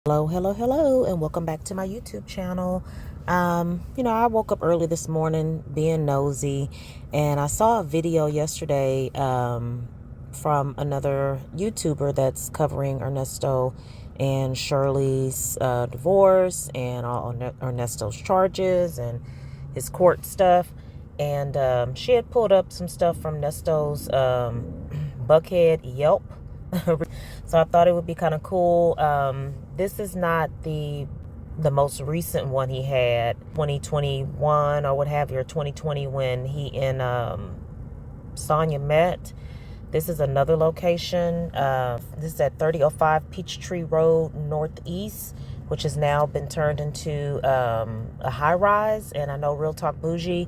Hello, and welcome back to my YouTube channel. I woke up early this morning being nosy, and I saw a video yesterday from another YouTuber that's covering Ernesto and Shirley's divorce and all Ernesto's charges and his court stuff. And she had pulled up some stuff from Ernesto's Buckhead Yelp. So I thought it would be kind of cool. This is not the most recent one he had, 2021 or what have you, or 2020 when he and Sonia met. This is another location. This is at 3005 Peachtree Road Northeast, which has now been turned into a high rise. And I know Real Talk Bougie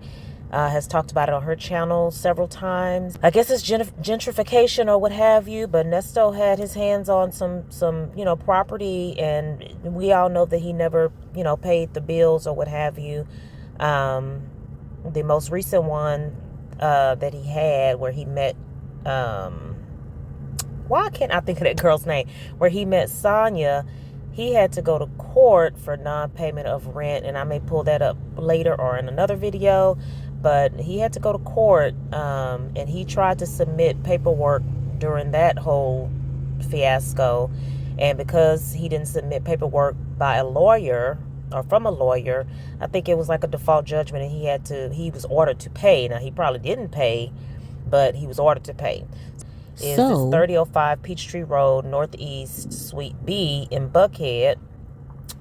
has talked about it on her channel several times. I guess it's gentrification or what have you, but Ernesto had his hands on some property, and we all know that he never, paid the bills or what have you. The most recent one that he had where he met, why can't I think of that girl's name? Where he met Sonia, he had to go to court for non-payment of rent, and I may pull that up later or in another video. But he had to go to court, and he tried to submit paperwork during that whole fiasco. And because he didn't submit paperwork by a lawyer or from a lawyer, I think it was like a default judgment, and he was ordered to pay. Now, he probably didn't pay, but he was ordered to pay. This 3005 Peachtree Road Northeast Suite B in Buckhead.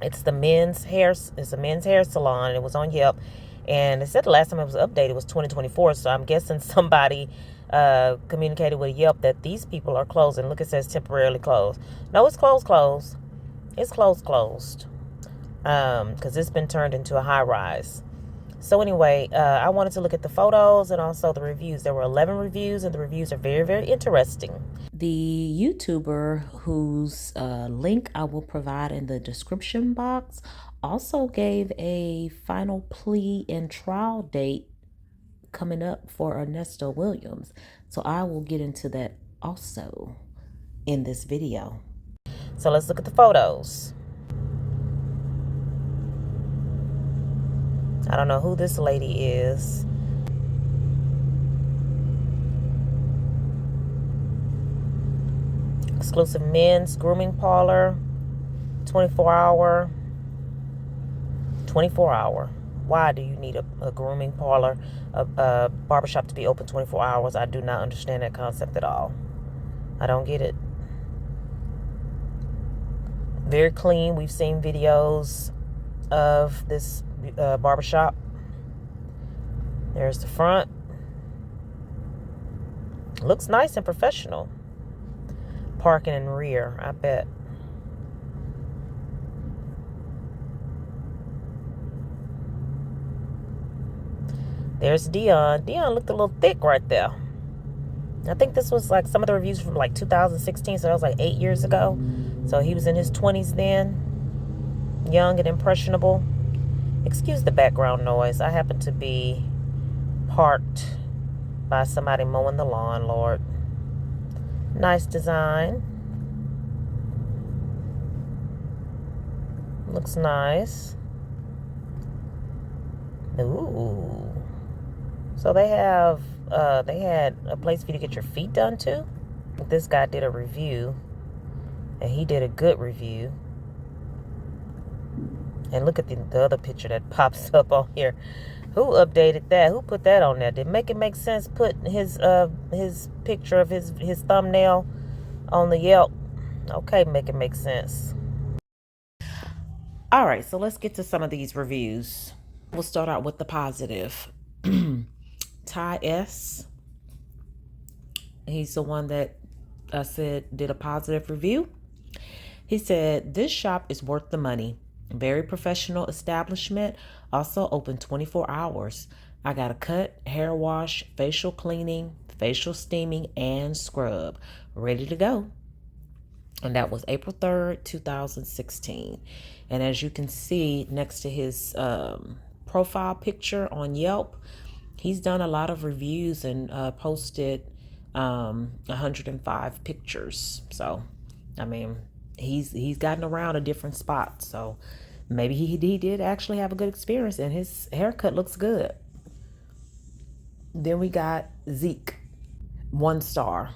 It's a men's hair salon. It was on Yelp. And it said the last time it was updated was 2024. So I'm guessing somebody communicated with Yelp that these people are closing. Look, it says temporarily closed. No, it's closed. It's closed. Because it's been turned into a high rise. So anyway, I wanted to look at the photos and also the reviews. There were 11 reviews, and the reviews are very, very interesting. The YouTuber whose link I will provide in the description box also gave a final plea and trial date coming up for Ernesto Williams. So I will get into that also in this video. So let's look at the photos. I don't know who this lady is. Exclusive men's grooming parlor, 24 hour. Why do you need a grooming parlor, a barbershop to be open 24 hours? I do not understand that concept at all. I don't get it. Very clean. We've seen videos of this barbershop. There's the front. Looks nice and professional. Parking in rear, I bet. There's Dion. Dion looked a little thick right there. I think this was like some of the reviews from like 2016, so that was like 8 years ago. So he was in his 20s then, young and impressionable. Excuse the background noise. I happen to be parked by somebody mowing the lawn, Lord. Nice design. Looks nice. Ooh. So they had a place for you to get your feet done too. This guy did a review, and he did a good review. And look at the other picture that pops up on here. Who updated that? Who put that on there? Did it make sense putting his picture of his thumbnail on the Yelp? Okay, make sense. All right, so let's get to some of these reviews. We'll start out with the positive. Ty S. He's the one that I said did a positive review. He said, this shop is worth the money. Very professional establishment. Also open 24 hours. I got a cut, hair wash, facial cleaning, facial steaming, and scrub. Ready to go. And that was April 3rd, 2016. And as you can see next to his profile picture on Yelp, he's done a lot of reviews and posted 105 pictures. So, I mean, he's gotten around a different spot. So maybe he did actually have a good experience and his haircut looks good. Then we got Zeke, 1 star,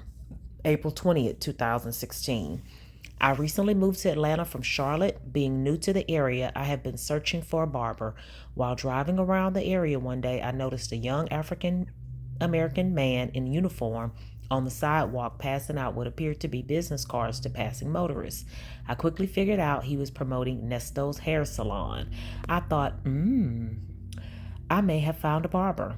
April 20th, 2016. I recently moved to Atlanta from Charlotte. Being new to the area, I have been searching for a barber. While driving around the area one day, I noticed a young African American man in uniform on the sidewalk passing out what appeared to be business cards to passing motorists. I quickly figured out he was promoting Nesto's hair salon. I thought, I may have found a barber.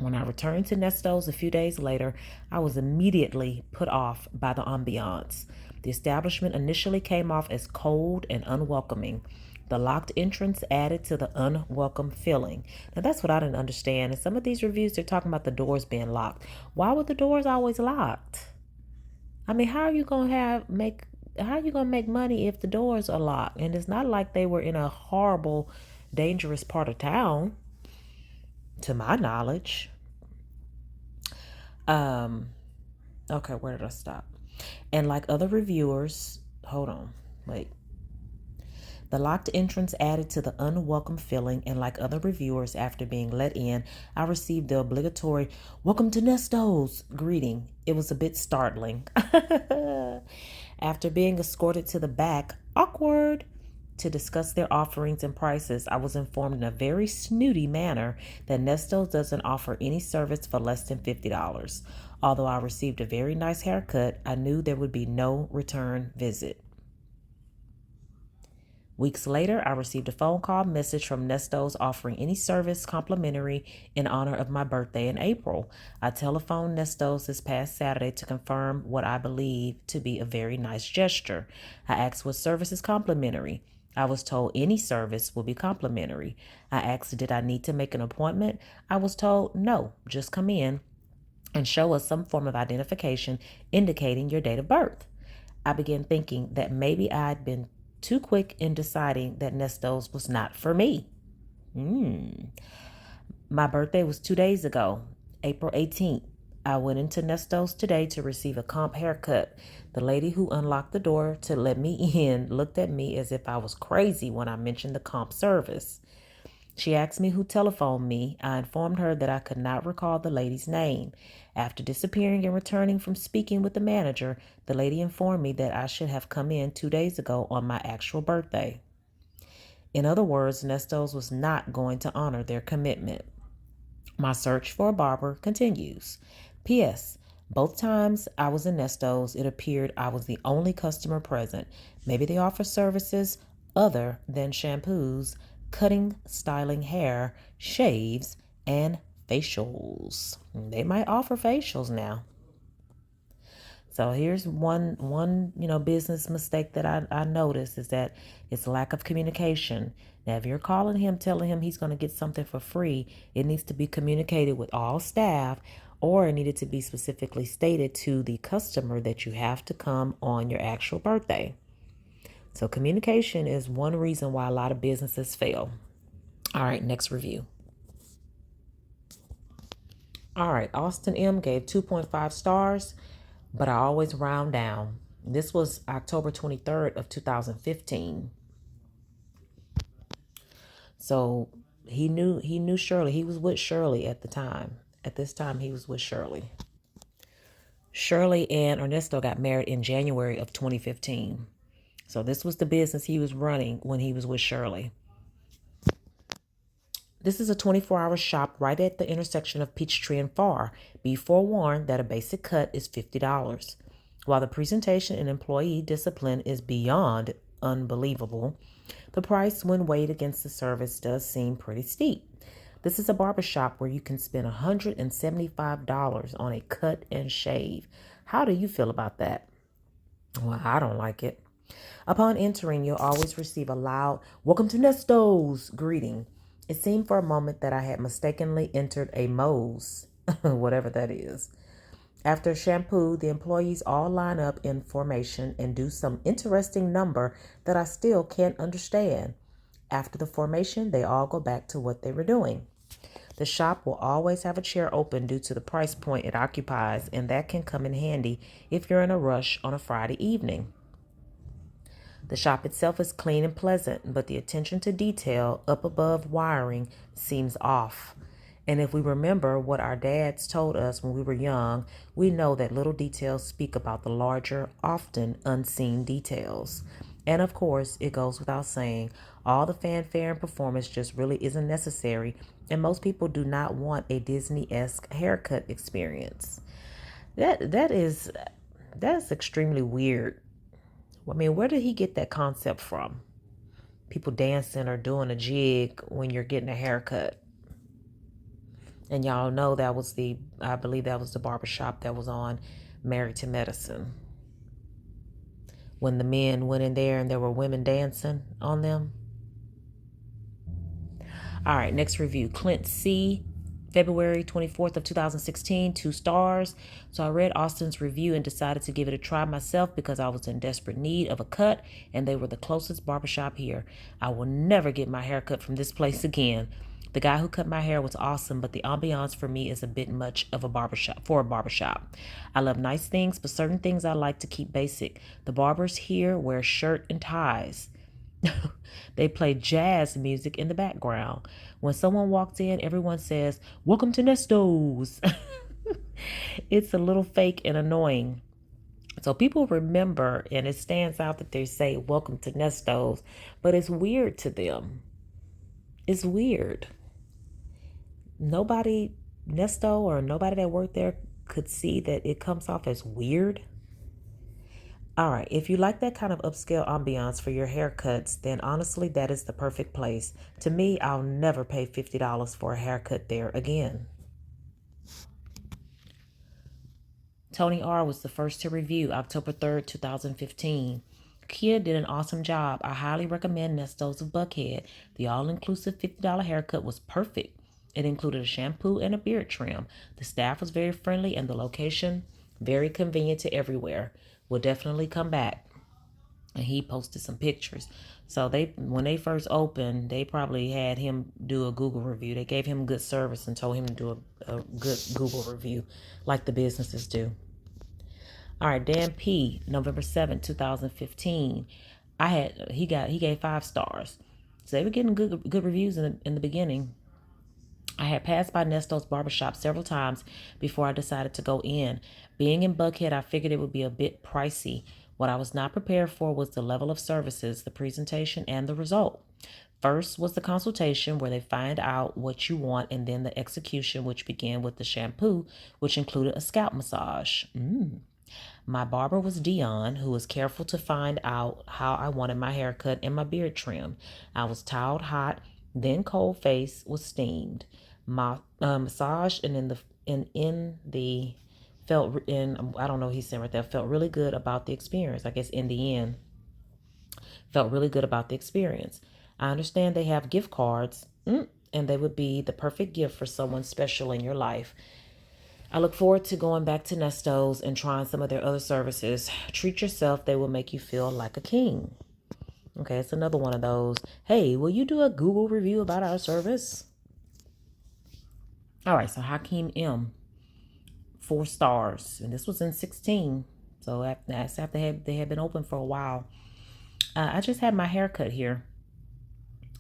When I returned to Nesto's a few days later, I was immediately put off by the ambiance. The establishment initially came off as cold and unwelcoming. The locked entrance added to the unwelcome feeling. Now that's what I didn't understand. In some of these reviews, they're talking about the doors being locked. Why were the doors always locked? I mean, how are you gonna make money if the doors are locked? And it's not like they were in a horrible, dangerous part of town, to my knowledge. Okay, where did I stop? And like other reviewers, hold on, wait. The locked entrance added to the unwelcome feeling, and like other reviewers, after being let in, I received the obligatory "Welcome to Nesto's" greeting. It was a bit startling. After being escorted to the back, awkward, to discuss their offerings and prices, I was informed in a very snooty manner that Nesto's doesn't offer any service for less than $50. Although I received a very nice haircut, I knew there would be no return visit. Weeks later, I received a phone call message from Nesto's offering any service complimentary in honor of my birthday in April. I telephoned Nesto's this past Saturday to confirm what I believe to be a very nice gesture. I asked what service is complimentary. I was told any service will be complimentary. I asked, did I need to make an appointment? I was told, no, just come in and show us some form of identification indicating your date of birth. I began thinking that maybe I'd been too quick in deciding that Nesto's was not for me. My birthday was 2 days ago, April 18th. I went into Nesto's today to receive a comp haircut. The lady who unlocked the door to let me in looked at me as if I was crazy when I mentioned the comp service. She asked me who telephoned me. I informed her that I could not recall the lady's name. After disappearing and returning from speaking with the manager, the lady informed me that I should have come in 2 days ago on my actual birthday. In other words, Nesto's was not going to honor their commitment. My search for a barber continues. P.S. Both times I was in Nesto's, it appeared I was the only customer present. Maybe they offer services other than shampoos, cutting, styling hair, shaves, and facials. They might offer facials now. So here's one business mistake that I noticed is that it's lack of communication. Now, if you're calling him, telling him he's going to get something for free, it needs to be communicated with all staff, or it needed to be specifically stated to the customer that you have to come on your actual birthday. So communication is one reason why a lot of businesses fail. All right, next review. All right, Austin M gave 2.5 stars, but I always round down. This was October 23rd of 2015. So he knew Shirley. He was with Shirley at the time. At this time, he was with Shirley. Shirley and Ernesto got married in January of 2015. So this was the business he was running when he was with Shirley. This is a 24-hour shop right at the intersection of Peachtree and Farr. Be forewarned that a basic cut is $50. While the presentation and employee discipline is beyond unbelievable, the price when weighed against the service does seem pretty steep. This is a barbershop where you can spend $175 on a cut and shave. How do you feel about that? Well, I don't like it. Upon entering, you'll always receive a loud "Welcome to Nesto's" greeting. It seemed for a moment that I had mistakenly entered a Moe's, whatever that is. After shampoo, the employees all line up in formation and do some interesting number that I still can't understand. After the formation, they all go back to what they were doing. The shop will always have a chair open due to the price point it occupies, and that can come in handy if you're in a rush on a Friday evening. The shop itself is clean and pleasant, but the attention to detail up above wiring seems off. And if we remember what our dads told us when we were young, we know that little details speak about the larger, often unseen details. And of course, it goes without saying, all the fanfare and performance just really isn't necessary, and most people do not want a Disney-esque haircut experience. That's extremely weird. I mean, where did he get that concept from? People dancing or doing a jig when you're getting a haircut. And y'all know I believe that was the barbershop that was on Married to Medicine. When the men went in there and there were women dancing on them. All right, next review. Clint C., February 24th of 2016, 2 stars. So I read Austin's review and decided to give it a try myself because I was in desperate need of a cut and they were the closest barbershop here. I will never get my hair cut from this place again. The guy who cut my hair was awesome, but the ambiance for me is a bit much of a barbershop. I love nice things, but certain things I like to keep basic. The barbers here wear shirt and ties. They play jazz music in the background. When someone walks in, everyone says, "Welcome to Nesto's." It's a little fake and annoying. So people remember, and it stands out that they say, "Welcome to Nesto's," but it's weird to them. It's weird. Nobody, Nesto or nobody that worked there could see that it comes off as weird. All right, if you like that kind of upscale ambiance for your haircuts, then honestly, that is the perfect place. To me, I'll never pay $50 for a haircut there again. Tony R. was the first to review, October 3rd, 2015. Kia did an awesome job. I highly recommend Nesto's of Buckhead. The all-inclusive $50 haircut was perfect. It included a shampoo and a beard trim. The staff was very friendly and the location very convenient to everywhere. Will definitely come back. And he posted some pictures. So when they first opened, they probably had him do a Google review. They gave him good service and told him to do a good Google review like the businesses do. All right, Dan P., November 7th, 2015. He gave 5 stars. So they were getting good reviews in the beginning. I had passed by Nesto's barbershop several times before I decided to go in. Being in Buckhead, I figured it would be a bit pricey. What I was not prepared for was the level of services, the presentation, and the result. First was the consultation where they find out what you want, and then the execution, which began with the shampoo, which included a scalp massage. My barber was Dion, who was careful to find out how I wanted my hair cut and my beard trimmed. I was toweled hot, then cold face was steamed. My massage and I don't know, he's saying right there, felt really good about the experience. I guess in the end, felt really good about the experience. I understand they have gift cards, and they would be the perfect gift for someone special in your life. I look forward to going back to Nesto's and trying some of their other services. Treat yourself. They will make you feel like a king. Okay, it's another one of those. Hey, will you do a Google review about our service? All right, so Hakeem M., 4 stars. And this was in 16. So that's after they had been open for a while. I just had my hair cut here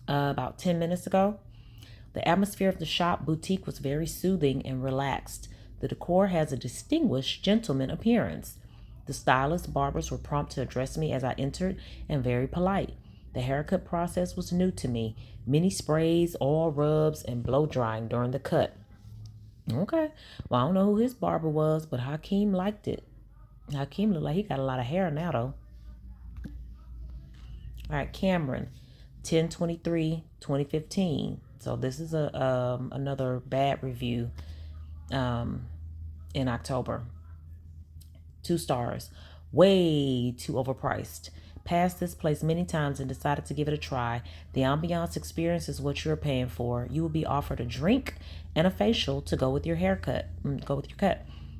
about 10 minutes ago. The atmosphere of the shop boutique was very soothing and relaxed. The decor has a distinguished gentleman appearance. The stylist barbers were prompt to address me as I entered and very polite. The haircut process was new to me. Many sprays, oil rubs, and blow drying during the cut. Okay, well, I don't know who his barber was, but Hakeem liked it. Hakeem looked like he got a lot of hair now, though. All right, Cameron, 10/23/2015. So this is another bad review in October. 2 stars. Way too overpriced. Passed this place many times and decided to give it a try. The ambiance experience is what you're paying for. You will be offered a drink and a facial to go with your haircut.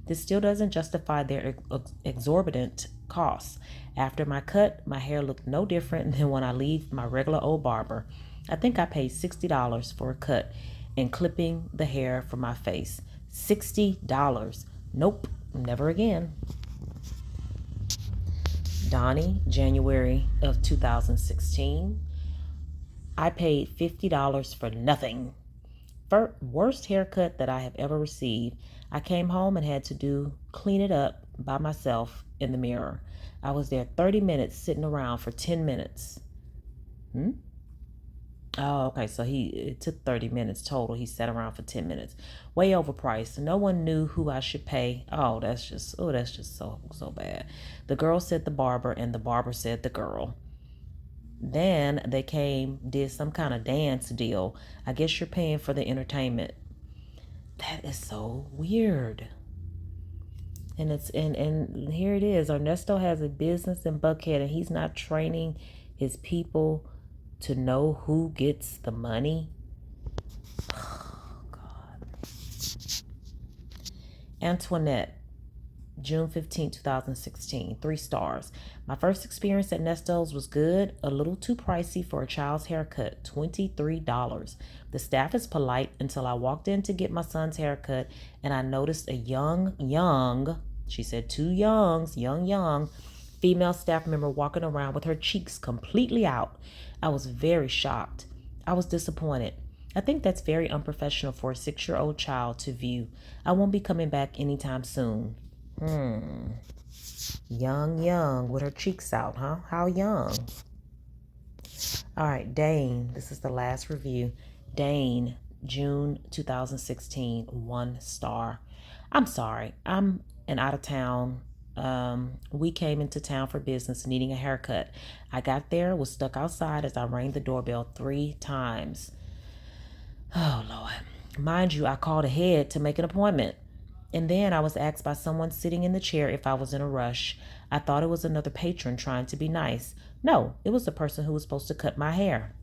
This still doesn't justify their exorbitant costs. After my cut, my hair looked no different than when I leave my regular old barber. I think I paid $60 for a cut and clipping the hair from my face. $60. Nope, never again. Donnie, January of 2016. I paid $50 for nothing. Worst haircut that I have ever received. I came home and had to clean it up by myself in the mirror. I was there 30 minutes sitting around for 10 minutes. Oh, okay. So it took 30 minutes total. He sat around for 10 minutes. Way overpriced. No one knew who I should pay. That's just so bad. The girl said the barber and the barber said the girl. Then they did some kind of dance deal. I guess you're paying for the entertainment. That is so weird. And here it is. Ernesto has a business in Buckhead and he's not training his people to know who gets the money. Oh, God. Antoinette, June 15, 2016, 3 stars. My first experience at Nesto's was good, a little too pricey for a child's haircut, $23. The staff is polite until I walked in to get my son's haircut and I noticed a young, she said 2 youngs, young, female staff member walking around with her cheeks completely out. I was very shocked. I was disappointed. I think that's very unprofessional for a 6-year-old child to view. I won't be coming back anytime soon. Young, with her cheeks out, huh? How young? All right, Dane. This is the last review. Dane, June 2016, 1 star. I'm sorry. I'm an out of town. We came into town for business needing a haircut. I got there, was stuck outside as I rang the doorbell 3 times. Oh, Lord. Mind you, I called ahead to make an appointment. And then I was asked by someone sitting in the chair if I was in a rush. I thought it was another patron trying to be nice. No, it was the person who was supposed to cut my hair.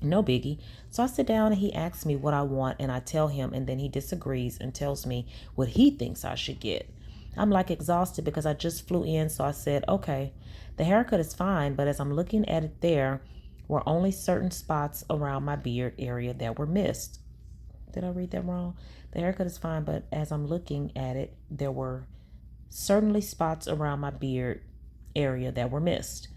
No biggie. So I sit down and he asks me what I want and I tell him, and then he disagrees and tells me what he thinks I should get. I'm like exhausted because I just flew in, so I said, okay, the haircut is fine, but as I'm looking at it, there were only certain spots around my beard area that were missed. Did I read that wrong? The haircut is fine, but as I'm looking at it, there were certainly spots around my beard area that were missed.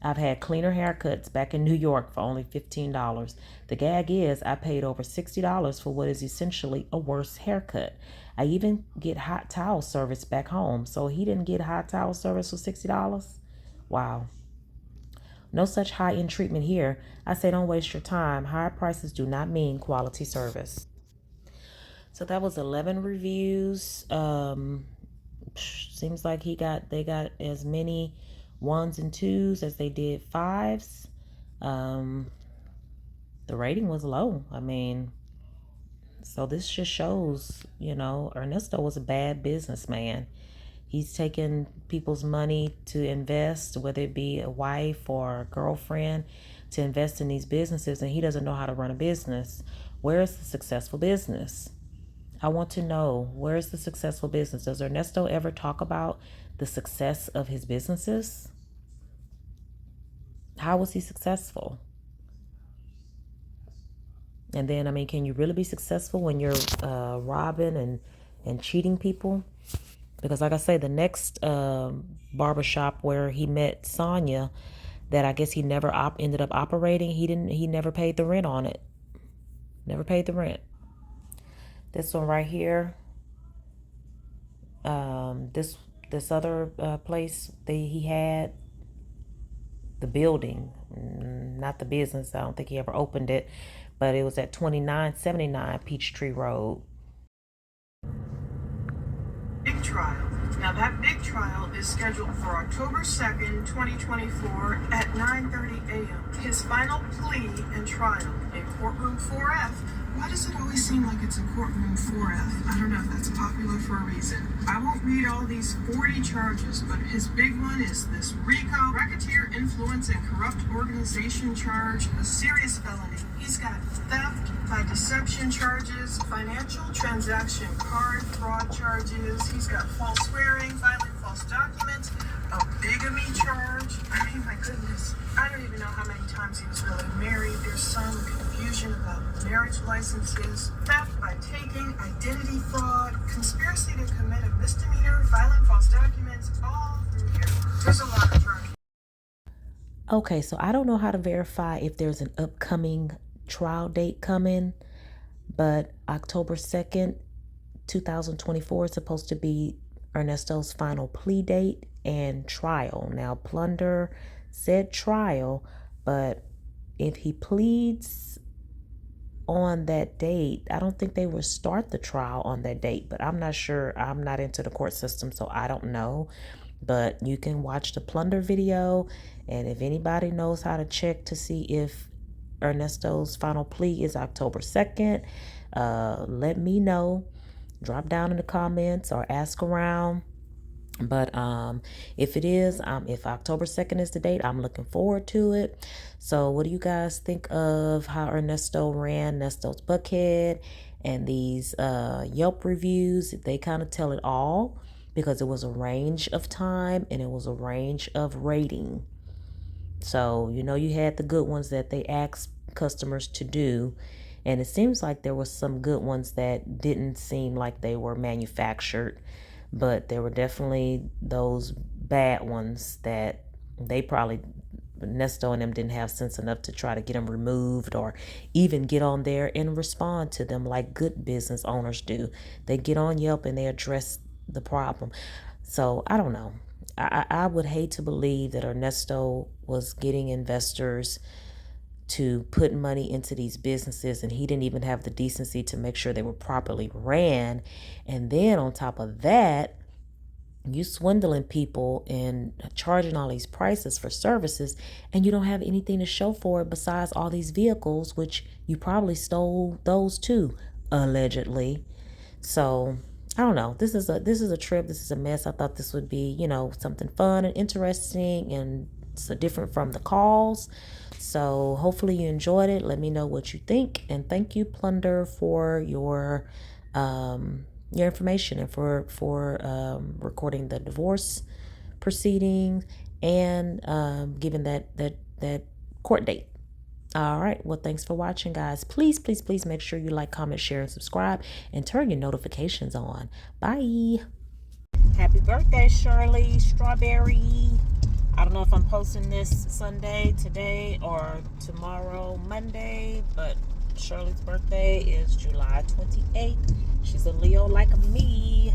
I've had cleaner haircuts back in New York for only $15. The gag is I paid over $60 for what is essentially a worse haircut. I even get hot towel service back home. So he didn't get hot towel service for $60? Wow. No such high-end treatment here. I say don't waste your time. Higher prices do not mean quality service. So that was 11 reviews. Seems like they got as many 1s and 2s as they did 5s. The rating was low. I mean, so this just shows, Ernesto was a bad businessman. He's taking people's money to invest, whether it be a wife or a girlfriend, to invest in these businesses, and he doesn't know how to run a business. Where is the successful business? I want to know, where is the successful business? Does Ernesto ever talk about the success of his businesses? How was he successful? And then, can you really be successful when you're robbing and cheating people? Because like I say, the next barbershop where he met Sonia, that I guess he never ended up operating, he never paid the rent on it. Never paid the rent. This one right here, this other place that he had, the building, not the business. I don't think he ever opened it, but it was at 2979 Peachtree Road. Big trial. Now that big trial is scheduled for October 2nd, 2024 at 9:30 a.m. His final plea and trial in courtroom 4F. Why does it always seem like it's in courtroom 4F? I don't know. That's popular for a reason. I won't read all these 40 charges, but his big one is this RICO, racketeer influence and corrupt organization charge, a serious felony. He's got theft by deception charges, financial transaction card fraud charges. He's got false swearing, filing false documents, a bigamy charge. I mean, my goodness. I don't even know how many times he was really married. There's some confusion about marriage licenses, theft by taking, identity fraud, conspiracy to commit a misdemeanor, filing false documents, all through here. There's a lot of charges. Okay, so I don't know how to verify if there's an upcoming trial date coming, but October 2nd, 2024 is supposed to be Ernesto's final plea date and trial. Now, Plunder said trial, but if he pleads on that date, I don't think they will start the trial on that date, but I'm not sure. I'm not into the court system, so I don't know. But you can watch the Plunder video, and if anybody knows how to check to see if Ernesto's final plea is October 2nd, let me know. Drop down in the comments or ask around. But if it is, if October 2nd is the date, I'm looking forward to it. So what do you guys think of how Ernesto ran Ernesto's Buckhead and these Yelp reviews? They kind of tell it all, because it was a range of time and it was a range of rating. So, you had the good ones that they asked customers to do. And it seems like there were some good ones that didn't seem like they were manufactured. But there were definitely those bad ones that they probably, Nesto and them didn't have sense enough to try to get them removed or even get on there and respond to them like good business owners do. They get on Yelp and they address the problem. So I don't know. I would hate to believe that Ernesto was getting investors to put money into these businesses and he didn't even have the decency to make sure they were properly ran. And then on top of that, you swindling people and charging all these prices for services, and you don't have anything to show for it besides all these vehicles, which you probably stole those too, allegedly. So I don't know. This is a trip. This is a mess. I thought this would be, something fun and interesting and so different from the calls. So hopefully you enjoyed it. Let me know what you think. And thank you, Plunder, for your information and for recording the divorce proceedings and giving that court date. All right. Well, thanks for watching, guys. Please make sure you like, comment, share, and subscribe, and turn your notifications on. Bye. Happy birthday, Shirley Strawberry. I don't know if I'm posting this Sunday, today, or tomorrow, Monday, but Shirley's birthday is July 28th. She's a Leo like me.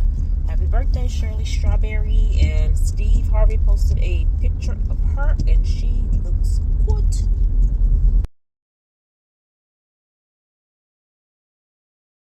Happy birthday, Shirley Strawberry. And Steve Harvey posted a picture of her, and she looks good.